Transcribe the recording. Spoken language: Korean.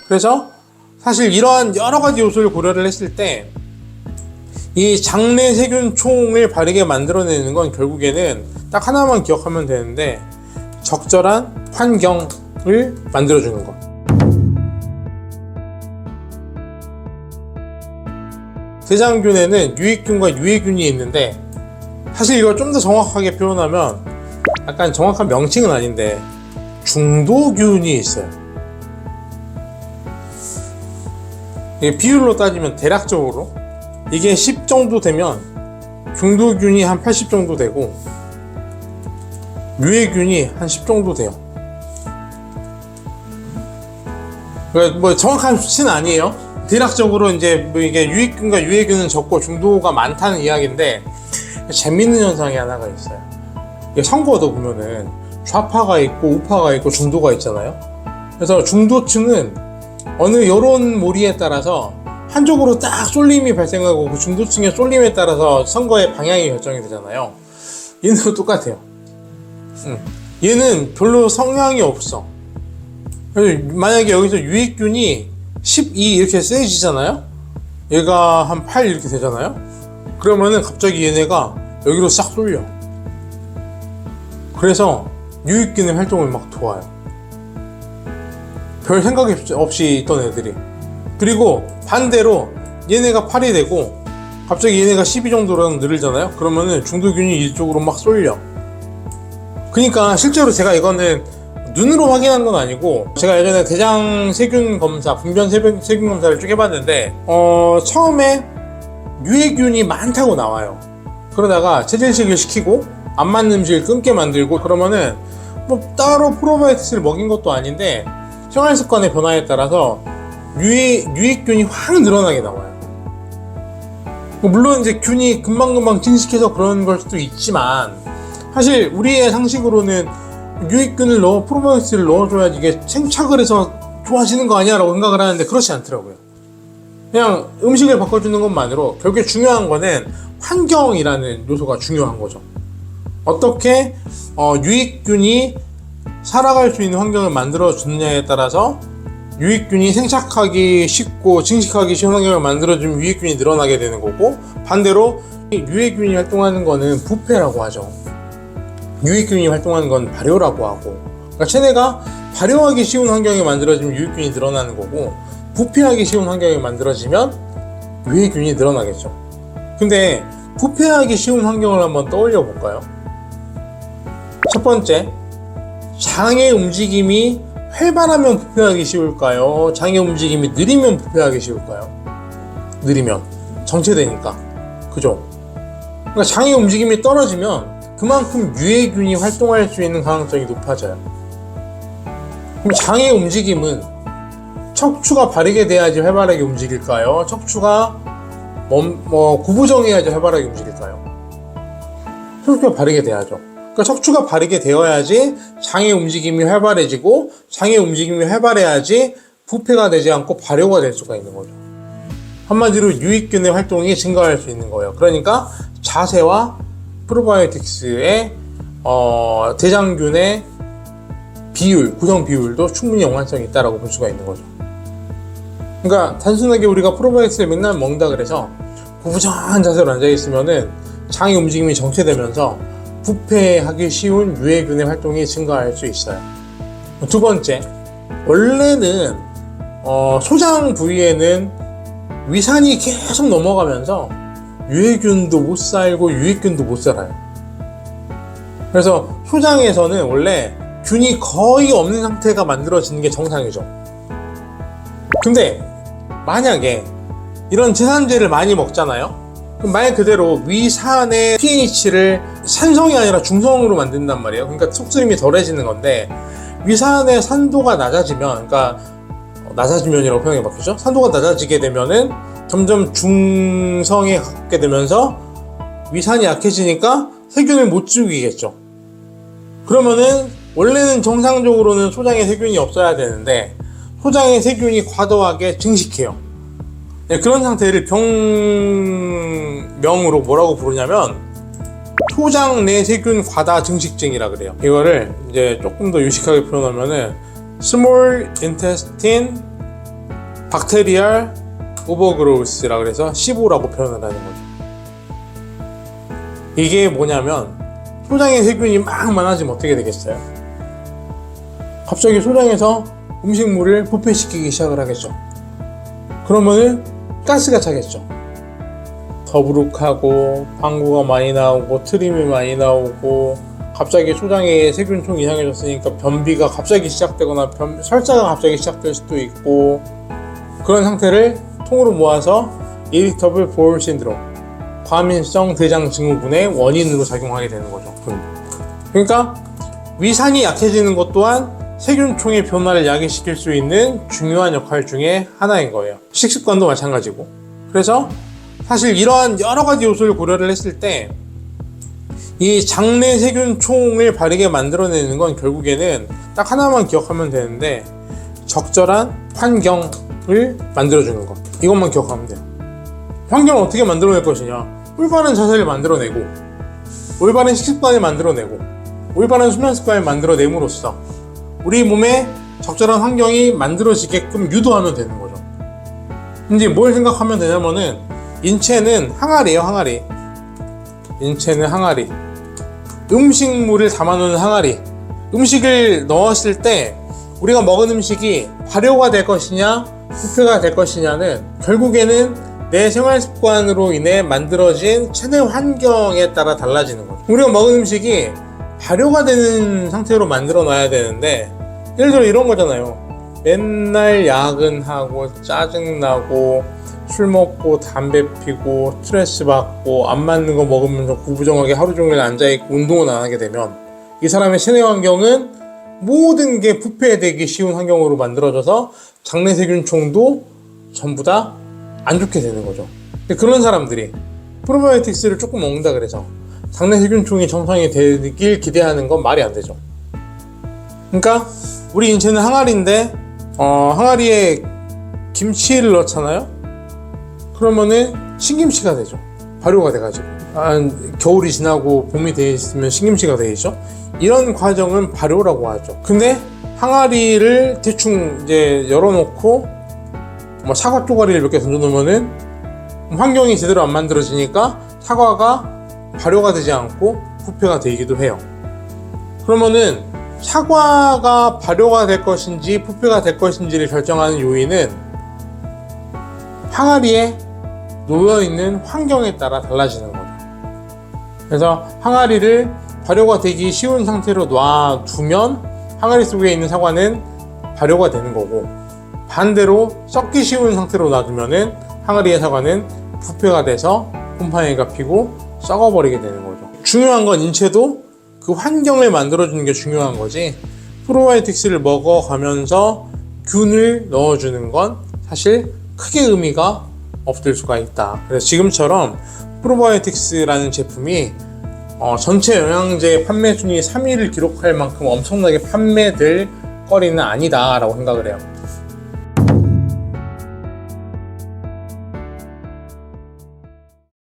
그래서 사실 이러한 여러 가지 요소를 고려를 했을 때 이 장내 세균총을 바르게 만들어내는 건 결국에는 딱 하나만 기억하면 되는데 적절한 환경을 만들어주는 것. 대장균에는 유익균과 유해균이 있는데 사실 이걸 좀 더 정확하게 표현하면 약간 정확한 명칭은 아닌데 중도균이 있어요. 이게 비율로 따지면 대략적으로 이게 10 정도 되면 중도균이 한 80 정도 되고 유해균이 한 10 정도 돼요. 그러니까 뭐 정확한 수치는 아니에요. 대략적으로 이제 뭐 이게 유익균과 유해균은 적고 중도가 많다는 이야기인데 재밌는 현상이 하나가 있어요. 이게 선거도 보면은 좌파가 있고 우파가 있고 중도가 있잖아요. 그래서 중도층은 어느 여론몰이에 따라서 한쪽으로 딱 쏠림이 발생하고 그 중도층의 쏠림에 따라서 선거의 방향이 결정이 되잖아요. 얘는 똑같아요. 얘는 별로 성향이 없어. 만약에 여기서 유익균이 12 이렇게 세지잖아요. 얘가 한 8 이렇게 되잖아요. 그러면은 갑자기 얘네가 여기로 싹 쏠려. 그래서 유익균의 활동을 막 도와요. 별 생각 없이 있던 애들이. 그리고 반대로 얘네가 8이 되고 갑자기 얘네가 12 정도로 늘잖아요. 그러면은 중도균이 이쪽으로 막 쏠려. 그러니까 실제로 제가 이거는 눈으로 확인한 건 아니고 제가 예전에 대장 세균 검사, 분변 세균 검사를 쭉 해봤는데 처음에 유해균이 많다고 나와요. 그러다가 체질식을 시키고 안 맞는 음식을 끊게 만들고 그러면은 뭐 따로 프로바이오틱스를 먹인 것도 아닌데 생활습관의 변화에 따라서 유익균이 확 늘어나게 나와요. 물론 이제 균이 금방금방 증식해서 그런 걸 수도 있지만 사실 우리의 상식으로는 유익균을 프로바이오틱스를 넣어줘야지 이게 생착을 해서 좋아지는 거 아니야 라고 생각을 하는데 그렇지 않더라고요. 그냥 음식을 바꿔주는 것만으로 결국에 중요한 거는 환경이라는 요소가 중요한 거죠. 어떻게 유익균이 살아갈 수 있는 환경을 만들어주느냐에 따라서 유익균이 생착하기 쉽고 증식하기 쉬운 환경을 만들어주면 유익균이 늘어나게 되는 거고 반대로 유해균이 활동하는 거는 부패라고 하죠. 유익균이 활동하는 건 발효라고 하고 그러니까 쟤네가 발효하기 쉬운 환경이 만들어지면 유익균이 늘어나는 거고 부패하기 쉬운 환경이 만들어지면 유해균이 늘어나겠죠. 근데 부패하기 쉬운 환경을 한번 떠올려 볼까요? 첫 번째, 장의 움직임이 활발하면 부패하기 쉬울까요? 장의 움직임이 느리면 부패하기 쉬울까요? 느리면 정체되니까 그죠? 그러니까 장의 움직임이 떨어지면 그만큼 유해균이 활동할 수 있는 가능성이 높아져요. 그럼 장의 움직임은 척추가 바르게 돼야지 활발하게 움직일까요? 척추가 구부정해야지 활발하게 움직일까요? 척추가 바르게 돼야죠. 그러니까 척추가 바르게 되어야지 장의 움직임이 활발해지고 장의 움직임이 활발해야지 부패가 되지 않고 발효가 될 수가 있는 거죠. 한마디로 유익균의 활동이 증가할 수 있는 거예요. 그러니까 자세와 프로바이오틱스의 대장균의 비율, 구성 비율도 충분히 연관성이 있다고 볼 수가 있는 거죠. 그러니까 단순하게 우리가 프로바이오틱스를 맨날 먹는다 그래서 구부정한 자세로 앉아있으면은 장의 움직임이 정체되면서 부패하기 쉬운 유해균의 활동이 증가할 수 있어요. 두 번째, 원래는 소장 부위에는 위산이 계속 넘어가면서 유해균도 못 살고 유익균도 못 살아요. 그래서 소장에서는 원래 균이 거의 없는 상태가 만들어지는 게 정상이죠. 근데 만약에 이런 제산제를 많이 먹잖아요. 그럼 말 그대로 위산의 pH를 산성이 아니라 중성으로 만든단 말이에요. 그러니까 속쓰림이 덜해지는 건데 위산의 산도가 낮아지면, 그러니까 낮아지면이라고 표현이 바뀌죠. 산도가 낮아지게 되면은 점점 중성에 가깝게 되면서 위산이 약해지니까 세균을 못 죽이겠죠. 그러면은 원래는 정상적으로는 소장에 세균이 없어야 되는데 소장에 세균이 과도하게 증식해요. 그런 상태를 병명으로 뭐라고 부르냐면 소장 내 세균 과다 증식증이라 그래요. 이거를 이제 조금 더 유식하게 표현하면은 Small Intestine 박테리얼 오버그로우스라 그래서 15라고 표현을 하는 거죠. 이게 뭐냐면 소장에 세균이 막 많아지면 어떻게 되겠어요? 갑자기 소장에서 음식물을 부패시키기 시작을 하겠죠. 그러면은 가스가 차겠죠. 더부룩하고 방구가 많이 나오고 트림이 많이 나오고 갑자기 소장에 세균총이 이상해졌으니까 변비가 갑자기 시작되거나 설사가 갑자기 시작될 수도 있고, 그런 상태를 통으로 모아서 이리터블 보울 신드롬, 과민성 대장 증후군의 원인으로 작용하게 되는 거죠. 그러니까 위산이 약해지는 것 또한 세균총의 변화를 야기시킬 수 있는 중요한 역할 중에 하나인 거예요. 식습관도 마찬가지고. 그래서 사실 이러한 여러 가지 요소를 고려를 했을 때 이 장내 세균총을 바르게 만들어내는 건 결국에는 딱 하나만 기억하면 되는데, 적절한 환경을 만들어주는 것, 이것만 기억하면 돼요. 환경을 어떻게 만들어낼 것이냐, 올바른 자세를 만들어내고 올바른 식습관을 만들어내고 올바른 수면 습관을 만들어냄으로써 우리 몸에 적절한 환경이 만들어지게끔 유도하면 되는 거죠. 이제 뭘 생각하면 되냐면은 인체는 항아리예요. 항아리. 인체는 항아리. 음식물을 담아놓는 항아리. 음식을 넣었을 때 우리가 먹은 음식이 발효가 될 것이냐 부패가 될 것이냐는 결국에는 내 생활 습관으로 인해 만들어진 체내 환경에 따라 달라지는 거죠. 우리가 먹은 음식이 발효가 되는 상태로 만들어 놔야 되는데, 예를 들어 이런 거잖아요. 맨날 야근하고 짜증나고 술 먹고 담배 피고 스트레스 받고 안 맞는 거 먹으면서 구부정하게 하루 종일 앉아있고 운동을 안 하게 되면 이 사람의 체내 환경은 모든 게 부패되기 쉬운 환경으로 만들어져서 장내 세균총도 전부 다 안 좋게 되는 거죠. 근데 그런 사람들이 프로바이오틱스를 조금 먹는다 그래서 장내 세균총이 정상이 되길 기대하는 건 말이 안 되죠. 그러니까 우리 인체는 항아리인데 항아리에 김치를 넣잖아요. 그러면은 신김치가 되죠. 발효가 돼가지고 겨울이 지나고 봄이 돼 있으면 신김치가 되죠. 이런 과정은 발효라고 하죠. 근데 항아리를 대충 이제 열어놓고 사과 쪼가리를 몇 개 던져놓으면은 환경이 제대로 안 만들어지니까 사과가 발효가 되지 않고 부패가 되기도 해요. 그러면은 사과가 발효가 될 것인지 부패가 될 것인지를 결정하는 요인은 항아리에 놓여있는 환경에 따라 달라지는 거죠. 그래서 항아리를 발효가 되기 쉬운 상태로 놔두면 항아리 속에 있는 사과는 발효가 되는 거고, 반대로 썩기 쉬운 상태로 놔두면은 항아리의 사과는 부패가 돼서 곰팡이가 피고 썩어버리게 되는 거죠. 중요한 건 인체도 그 환경을 만들어주는 게 중요한 거지, 프로바이오틱스를 먹어가면서 균을 넣어주는 건 사실 크게 의미가 없을 수가 있다. 그래서 지금처럼 프로바이오틱스라는 제품이 전체 영양제 판매 순위 3위를 기록할 만큼 엄청나게 판매될 거리는 아니다 라고 생각을 해요.